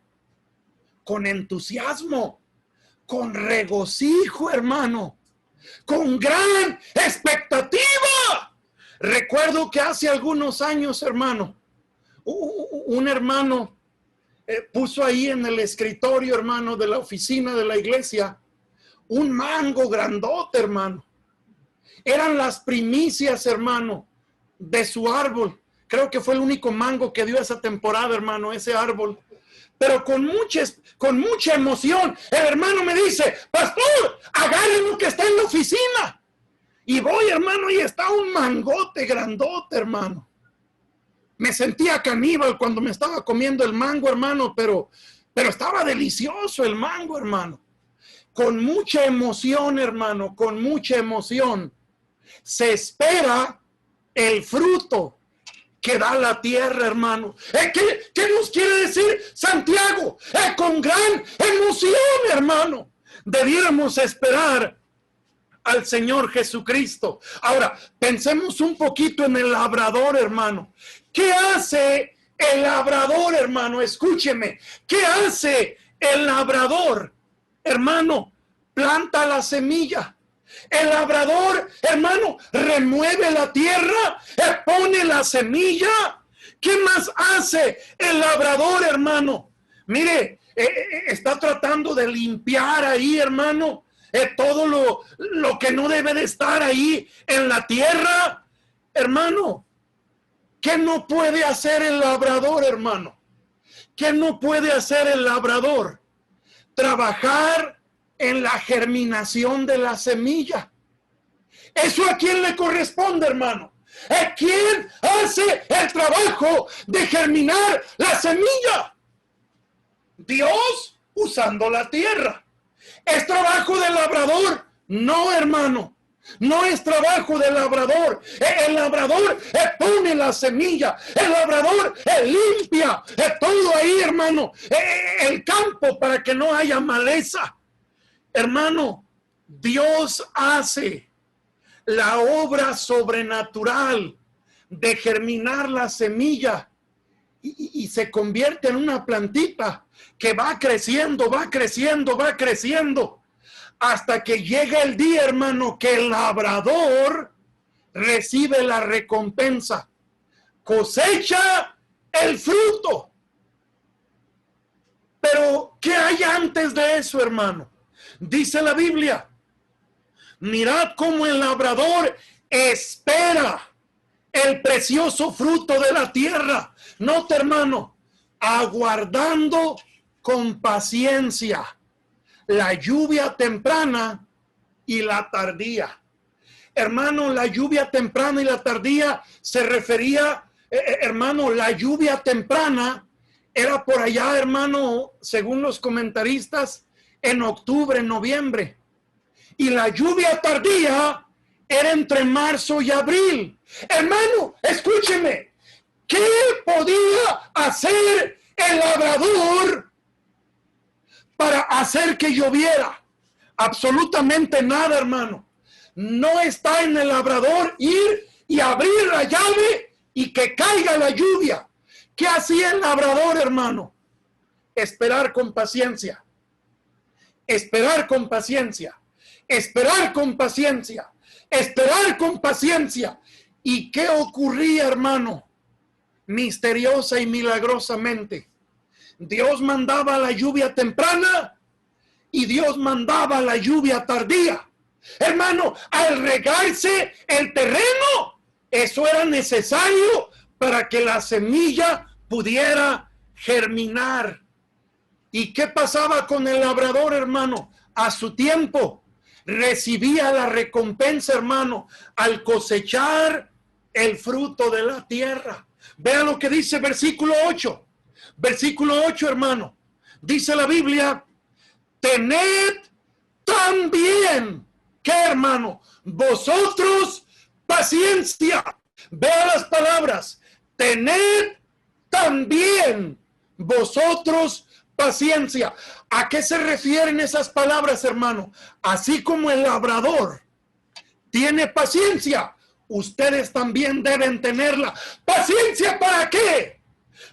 A: Con entusiasmo, con regocijo, hermano, con gran expectativa. Recuerdo que hace algunos años, hermano, un hermano puso ahí en el escritorio, hermano, de la oficina de la iglesia, un mango grandote, hermano. Eran las primicias, hermano, de su árbol. Creo que fue el único mango que dio esa temporada, hermano, ese árbol. Pero con mucha emoción, el hermano me dice, pastor, agarren lo que está en la oficina. Y voy, hermano, y está un mangote grandote, hermano. Me sentía caníbal cuando me estaba comiendo el mango, hermano, pero estaba delicioso el mango, hermano. Con mucha emoción, hermano, con mucha emoción. Se espera el fruto que da la tierra, hermano. ¿Qué nos quiere decir Santiago? Con gran emoción, hermano, debiéramos esperar al Señor Jesucristo. Ahora, pensemos un poquito en el labrador, hermano. ¿Qué hace el labrador, hermano? Escúcheme. ¿Qué hace el labrador, hermano? Planta la semilla. El labrador, hermano, remueve la tierra, pone la semilla. ¿Qué más hace el labrador, hermano? Mire, está tratando de limpiar ahí, hermano, todo lo que no debe de estar ahí en la tierra. Hermano, ¿qué no puede hacer el labrador, hermano? ¿Qué no puede hacer el labrador? Trabajar en la germinación de la semilla. ¿Eso a quién le corresponde, hermano? ¿A quién hace el trabajo de germinar la semilla? Dios, usando la tierra. ¿Es trabajo del labrador? No, hermano. No es trabajo del labrador. El labrador pone la semilla. El labrador limpia todo ahí, hermano. El campo para que no haya maleza. Hermano, Dios hace la obra sobrenatural de germinar la semilla y se convierte en una plantita que va creciendo, va creciendo, va creciendo, hasta que llega el día, hermano, que el labrador recibe la recompensa, cosecha el fruto. Pero, ¿qué hay antes de eso, hermano? Dice la Biblia, mirad cómo el labrador espera el precioso fruto de la tierra. Nota, hermano, aguardando con paciencia la lluvia temprana y la tardía. Hermano, la lluvia temprana y la tardía se refería, hermano, la lluvia temprana era por allá, hermano, según los comentaristas, en octubre, noviembre. Y la lluvia tardía era entre marzo y abril. Hermano, escúcheme. ¿Qué podía hacer el labrador para hacer que lloviera? Absolutamente nada, hermano. No está en el labrador ir y abrir la llave y que caiga la lluvia. ¿Qué hacía el labrador, hermano? Esperar con paciencia. Esperar con paciencia. Esperar con paciencia. Esperar con paciencia. ¿Y qué ocurría, hermano? Misteriosa y milagrosamente, Dios mandaba la lluvia temprana y Dios mandaba la lluvia tardía. Hermano, al regarse el terreno, eso era necesario para que la semilla pudiera germinar. ¿Y qué pasaba con el labrador, hermano? A su tiempo recibía la recompensa, hermano, al cosechar el fruto de la tierra. Vean lo que dice versículo 8. Versículo 8, hermano. Dice la Biblia, tened también, ¿qué, hermano? Vosotros paciencia. Vean las palabras. Tened también vosotros paciencia. ¿A qué se refieren esas palabras, hermano? Así como el labrador tiene paciencia, ustedes también deben tenerla. ¿Paciencia para qué?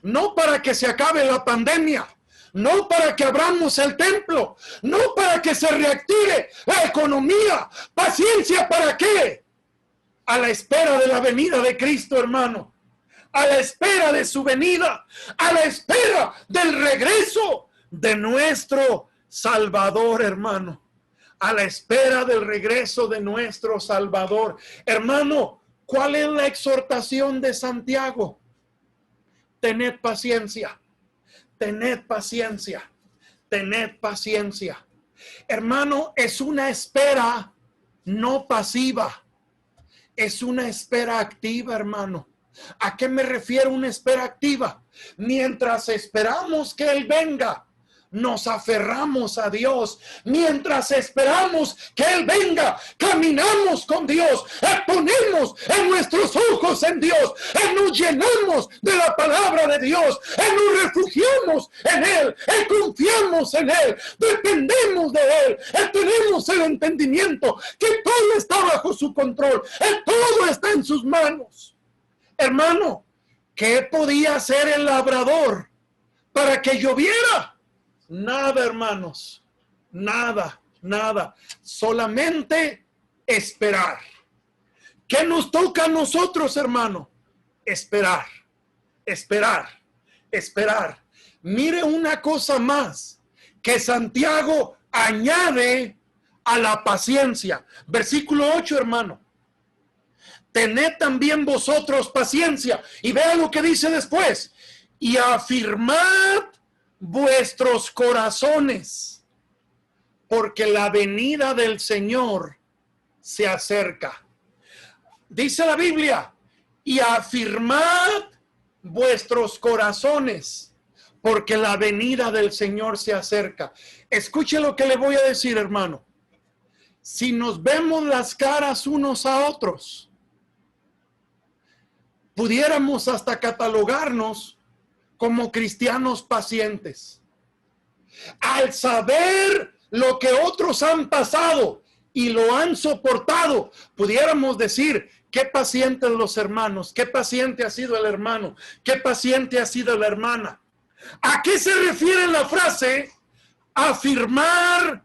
A: No para que se acabe la pandemia, no para que abramos el templo, no para que se reactive la economía. ¿Paciencia para qué? A la espera de la venida de Cristo, hermano. A la espera de su venida, a la espera del regreso de nuestro Salvador, hermano. A la espera del regreso de nuestro Salvador. Hermano, ¿cuál es la exhortación de Santiago? Tened paciencia, tened paciencia, tened paciencia. Hermano, es una espera no pasiva, es una espera activa, hermano. ¿A qué me refiero una espera activa? Mientras esperamos que Él venga, nos aferramos a Dios, mientras esperamos que Él venga, caminamos con Dios, ponemos en nuestros ojos en Dios, nos llenamos de la palabra de Dios, nos refugiamos en Él, confiamos en Él, dependemos de Él, tenemos el entendimiento que todo está bajo su control, todo está en sus manos. Hermano, ¿qué podía hacer el labrador para que lloviera? Nada, hermanos, nada, solamente esperar. ¿Qué nos toca a nosotros, hermano? Esperar. Mire una cosa más que Santiago añade a la paciencia. Versículo 8, hermano. Tened también vosotros paciencia. Y vea lo que dice después. Y afirmad vuestros corazones, porque la venida del Señor se acerca. Dice la Biblia, y afirmad vuestros corazones, porque la venida del Señor se acerca. Escuche lo que le voy a decir, hermano. Si nos vemos las caras unos a otros, pudiéramos hasta catalogarnos como cristianos pacientes. Al saber lo que otros han pasado y lo han soportado, pudiéramos decir, qué pacientes los hermanos, qué paciente ha sido el hermano, qué paciente ha sido la hermana. ¿A qué se refiere la frase? Afirmar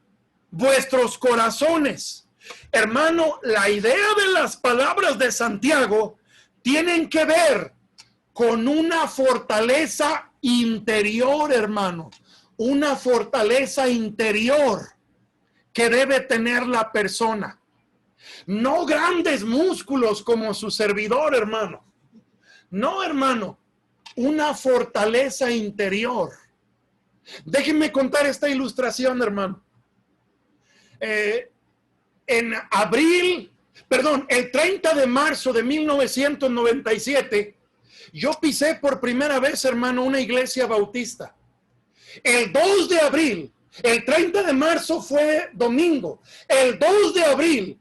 A: vuestros corazones. Hermano, la idea de las palabras de Santiago tienen que ver con una fortaleza interior, hermano. Una fortaleza interior que debe tener la persona. No grandes músculos como su servidor, hermano. No, hermano. Una fortaleza interior. Déjenme contar esta ilustración, hermano. El 30 de marzo de 1997, yo pisé por primera vez, hermano, una iglesia bautista. El 2 de abril, el 30 de marzo fue domingo. El 2 de abril,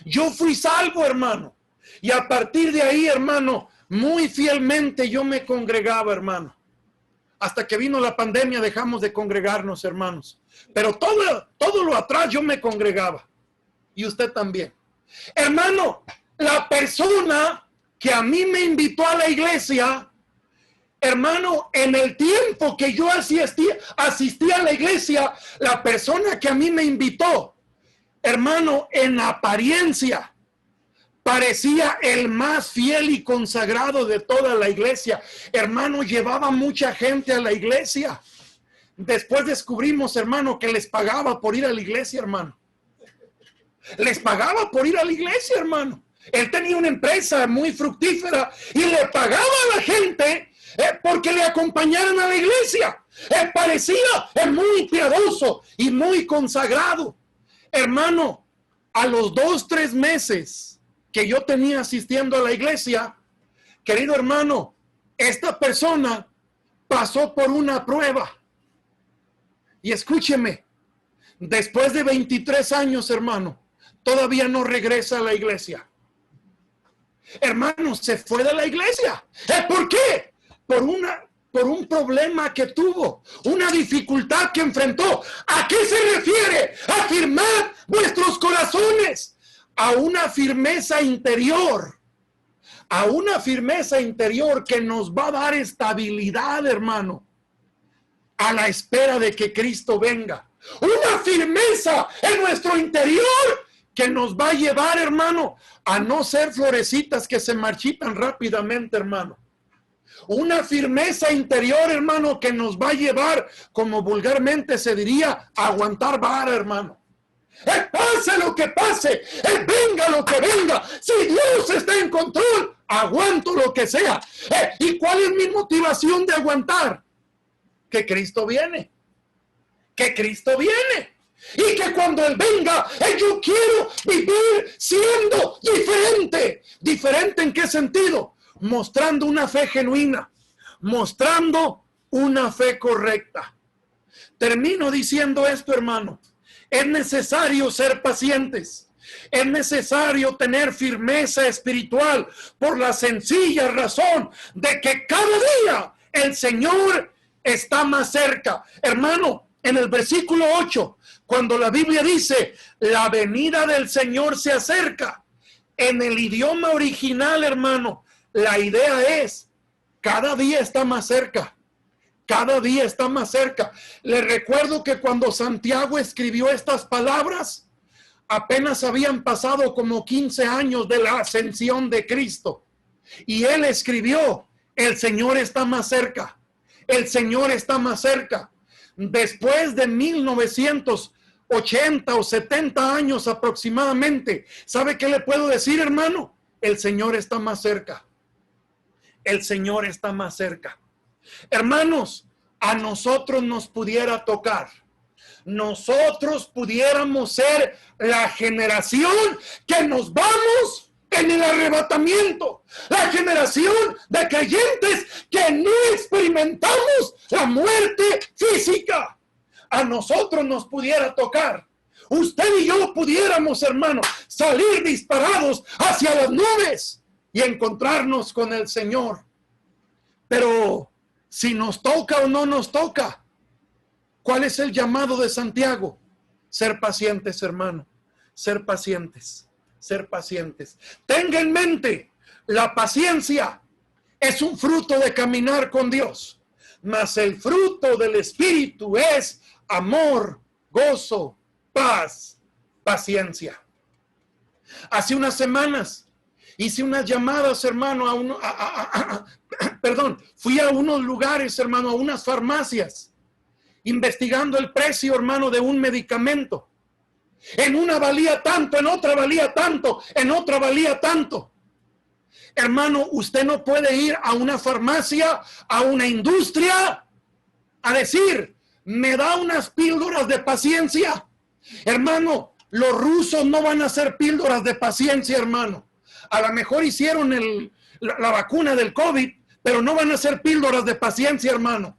A: yo fui salvo, hermano. Y a partir de ahí, hermano, muy fielmente yo me congregaba, hermano. Hasta que vino la pandemia dejamos de congregarnos, hermanos. Pero todo lo atrás yo me congregaba. Y usted también. Hermano, la persona que a mí me invitó a la iglesia, hermano, en el tiempo que yo asistí a la iglesia, la persona que a mí me invitó, hermano, en apariencia, parecía el más fiel y consagrado de toda la iglesia. Hermano, llevaba mucha gente a la iglesia. Después descubrimos, hermano, que les pagaba por ir a la iglesia, hermano. Les pagaba por ir a la iglesia, hermano. Él tenía una empresa muy fructífera y le pagaba a la gente porque le acompañaran a la iglesia. Parecía muy piadoso y muy consagrado. Hermano, a los 2-3 meses que yo tenía asistiendo a la iglesia, querido hermano, esta persona pasó por una prueba. Y escúcheme, después de 23 años, hermano, todavía no regresa a la iglesia. Hermano, se fue de la iglesia. ¿Por qué? Por un problema que tuvo, una dificultad que enfrentó. ¿A qué se refiere? Afirmad vuestros corazones. A una firmeza interior. A una firmeza interior que nos va a dar estabilidad, hermano, a la espera de que Cristo venga. Una firmeza en nuestro interior que nos va a llevar, hermano, a no ser florecitas que se marchitan rápidamente, hermano. Una firmeza interior, hermano, que nos va a llevar, como vulgarmente se diría, a aguantar vara, hermano. Pase lo que pase, venga lo que venga, si Dios está en control, aguanto lo que sea. ¿Y cuál es mi motivación de aguantar? Que Cristo viene. Que Cristo viene. Y que cuando Él venga, yo quiero vivir siendo diferente. ¿Diferente en qué sentido? Mostrando una fe genuina, mostrando una fe correcta. Termino diciendo esto, hermano. Es necesario ser pacientes. Es necesario tener firmeza espiritual por la sencilla razón de que cada día el Señor está más cerca. Hermano, en el versículo 8, cuando la Biblia dice, la venida del Señor se acerca, en el idioma original, hermano, la idea es, cada día está más cerca. Cada día está más cerca. Les recuerdo que cuando Santiago escribió estas palabras, apenas habían pasado como 15 años de la ascensión de Cristo. Y él escribió, el Señor está más cerca. El Señor está más cerca. Después de 1980 o 70 años aproximadamente, ¿sabe qué le puedo decir, hermano? El Señor está más cerca. El Señor está más cerca. Hermanos, a nosotros nos pudiera tocar. Nosotros pudiéramos ser la generación que nos vamos en el arrebatamiento. La generación de creyentes que no experimentamos la muerte física. A nosotros nos pudiera tocar. Usted y yo pudiéramos, hermano, salir disparados hacia las nubes y encontrarnos con el Señor. Pero si nos toca o no nos toca, ¿cuál es el llamado de Santiago? Ser pacientes, hermano. Ser pacientes. Ser pacientes. Tenga en mente, la paciencia es un fruto de caminar con Dios. Mas el fruto del Espíritu es amor, gozo, paz, paciencia. Hace unas semanas hice unas llamadas, hermano, fui a unos lugares, hermano, a unas farmacias, investigando el precio, hermano, de un medicamento. En una valía tanto, en otra valía tanto, en otra valía tanto. Hermano, usted no puede ir a una farmacia, a una industria, a decir, me da unas píldoras de paciencia. Hermano, los rusos no van a hacer píldoras de paciencia, hermano. A lo mejor hicieron la vacuna del COVID, pero no van a hacer píldoras de paciencia, hermano.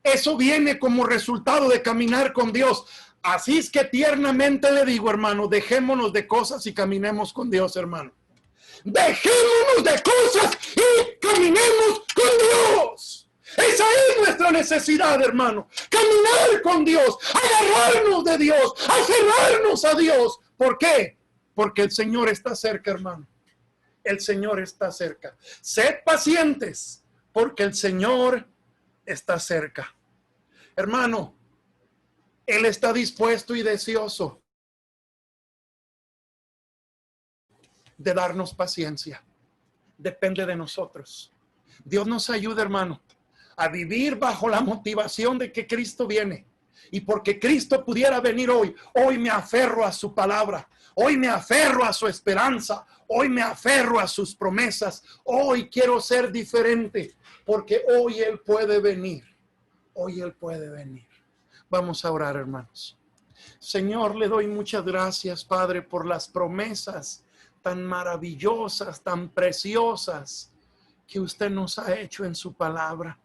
A: Eso viene como resultado de caminar con Dios. Así es que tiernamente le digo, hermano, dejémonos de cosas y caminemos con Dios, hermano. Dejémonos de cosas y caminemos con Dios. Esa es nuestra necesidad, hermano. Caminar con Dios, agarrarnos de Dios, aferrarnos a Dios. ¿Por qué? Porque el Señor está cerca, hermano. El Señor está cerca. Sed pacientes, porque el Señor está cerca. Hermano, Él está dispuesto y deseoso de darnos paciencia. Depende de nosotros. Dios nos ayuda, hermano, a vivir bajo la motivación de que Cristo viene. Y porque Cristo pudiera venir hoy me aferro a su palabra. Hoy me aferro a su esperanza. Hoy me aferro a sus promesas. Hoy quiero ser diferente, porque hoy Él puede venir. Hoy Él puede venir. Vamos a orar, hermanos. Señor, le doy muchas gracias, Padre, por las promesas tan maravillosas, tan preciosas que usted nos ha hecho en su palabra.